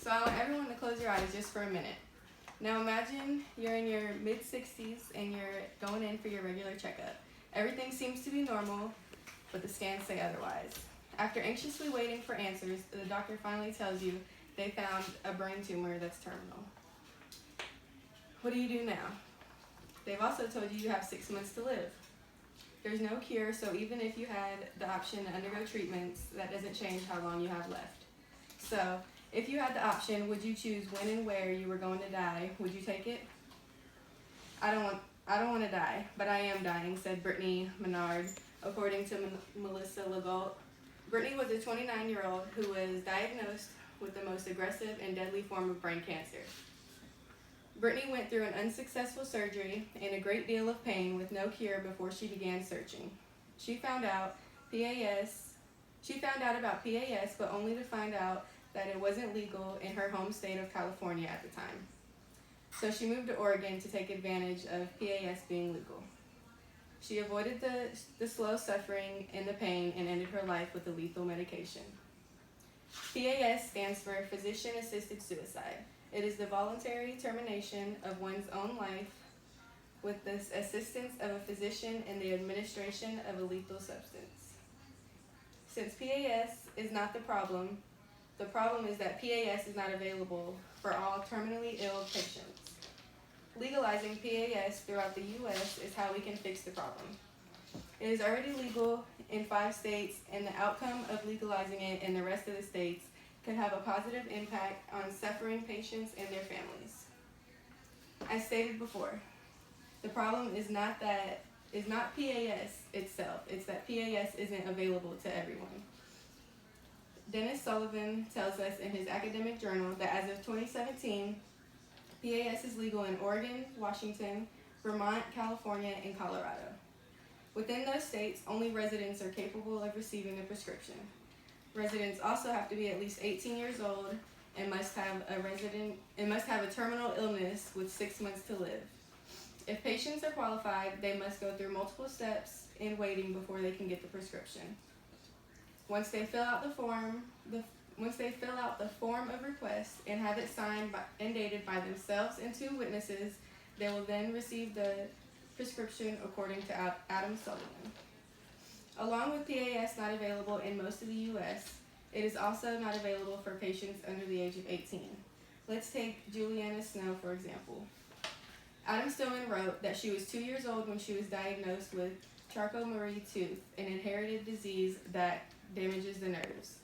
So I want everyone to close your eyes just for a minute. Now imagine you're in your mid-60s and you're going in for your regular checkup. Everything seems to be normal, but the scans say otherwise. After anxiously waiting for answers, the doctor finally tells you they found a brain tumor that's terminal. What do you do now? They've also told you you have 6 months to live. There's no cure, so even if you had the option to undergo treatments, that doesn't change how long you have left. So, if you had the option, would you choose when and where you were going to die? Would you take it? I don't want to die, but I am dying, said Brittany Menard, according to Melissa Legault. Brittany was a 29-year-old who was diagnosed with the most aggressive and deadly form of brain cancer. Brittany went through an unsuccessful surgery and a great deal of pain with no cure before she began searching. She found out about PAS, but only to find out that it wasn't legal in her home state of California at the time. So she moved to Oregon to take advantage of PAS being legal. She avoided the slow suffering and the pain and ended her life with a lethal medication. PAS stands for Physician-Assisted Suicide. It is the voluntary termination of one's own life with the assistance of a physician in the administration of a lethal substance. Since PAS is not the problem is that PAS is not available for all terminally ill patients. Legalizing PAS throughout the U.S. is how we can fix the problem. It is already legal in 5 states, and the outcome of legalizing it in the rest of the states could have a positive impact on suffering patients and their families. As stated before, the problem is not PAS itself, it's that PAS isn't available to everyone. Dennis Sullivan tells us in his academic journal that as of 2017, PAS is legal in Oregon, Washington, Vermont, California, and Colorado. Within those states, only residents are capable of receiving a prescription. Residents also have to be at least 18 years old and must have a terminal illness with 6 months to live. If patients are qualified, they must go through multiple steps in waiting before they can get the prescription. Once they fill out the form of request and have it signed and dated by themselves and 2 witnesses, they will then receive the prescription according to Adam Sullivan. Along with PAS not available in most of the U.S., it is also not available for patients under the age of 18. Let's take Juliana Snow, for example. Adam Stillman wrote that she was 2 years old when she was diagnosed with Charcot-Marie tooth, an inherited disease that damages the nerves.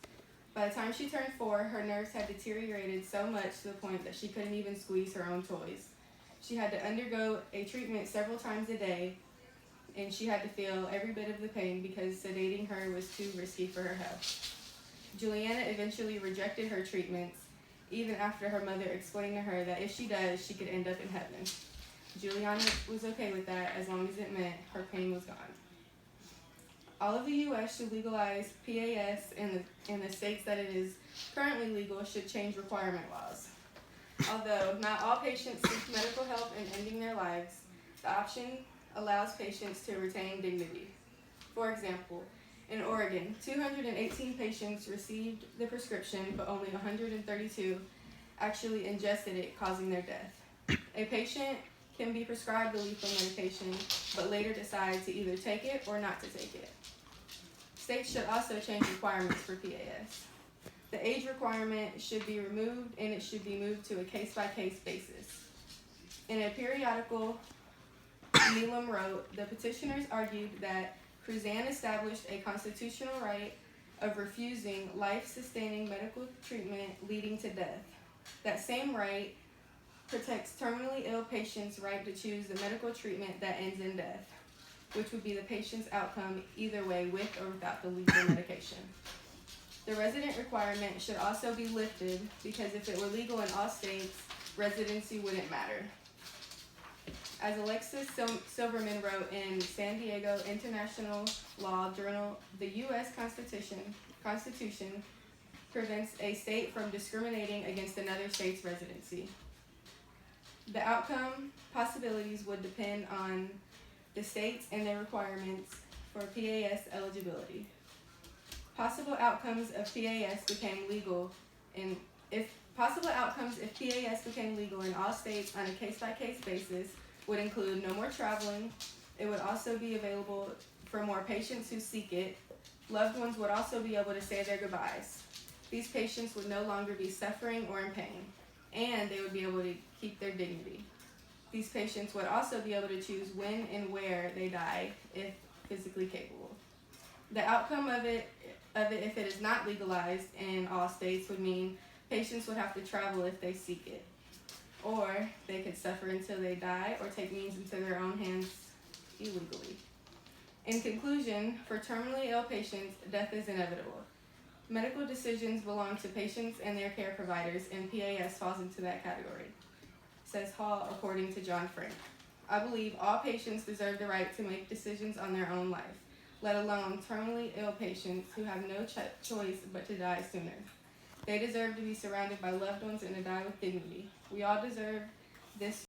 By the time she turned 4, her nerves had deteriorated so much to the point that she couldn't even squeeze her own toys. She had to undergo a treatment several times a day, and she had to feel every bit of the pain because sedating her was too risky for her health. Juliana eventually rejected her treatments, even after her mother explained to her that if she does, she could end up in heaven. Juliana was okay with that as long as it meant her pain was gone. All of the U.S. should legalize PAS, and the states that it is currently legal should change requirement laws. Although not all patients seek medical help in ending their lives, the option allows patients to retain dignity. For example, in Oregon, 218 patients received the prescription, but only 132 actually ingested it, causing their death. A patient can be prescribed the lethal medication, but later decide to either take it or not to take it. States should also change requirements for PAS. The age requirement should be removed, and it should be moved to a case-by-case basis. In a periodical, Neelam wrote, the petitioners argued that Cruzan established a constitutional right of refusing life-sustaining medical treatment leading to death. That same right protects terminally ill patients' right to choose the medical treatment that ends in death, which would be the patient's outcome either way, with or without the lethal medication. The resident requirement should also be lifted because if it were legal in all states, residency wouldn't matter. As Alexis Silverman wrote in San Diego International Law Journal, the U.S. Constitution prevents a state from discriminating against another state's residency. The outcome possibilities would depend on the states and their requirements for PAS eligibility. Possible outcomes of PAS became legal in If possible outcomes if PAS became legal in all states on a case-by-case basis would include no more traveling. It would also be available for more patients who seek it. Loved ones would also be able to say their goodbyes. These patients would no longer be suffering or in pain, and they would be able to keep their dignity. These patients would also be able to choose when and where they die if physically capable. The outcome of it if it is not legalized in all states would mean patients would have to travel if they seek it, or they could suffer until they die or take means into their own hands illegally. In conclusion, for terminally ill patients, death is inevitable. Medical decisions belong to patients and their care providers, and PAS falls into that category, says Hall, according to John Frank. I believe all patients deserve the right to make decisions on their own life, let alone terminally ill patients who have no choice but to die sooner. They deserve to be surrounded by loved ones and to die with dignity. We all deserve this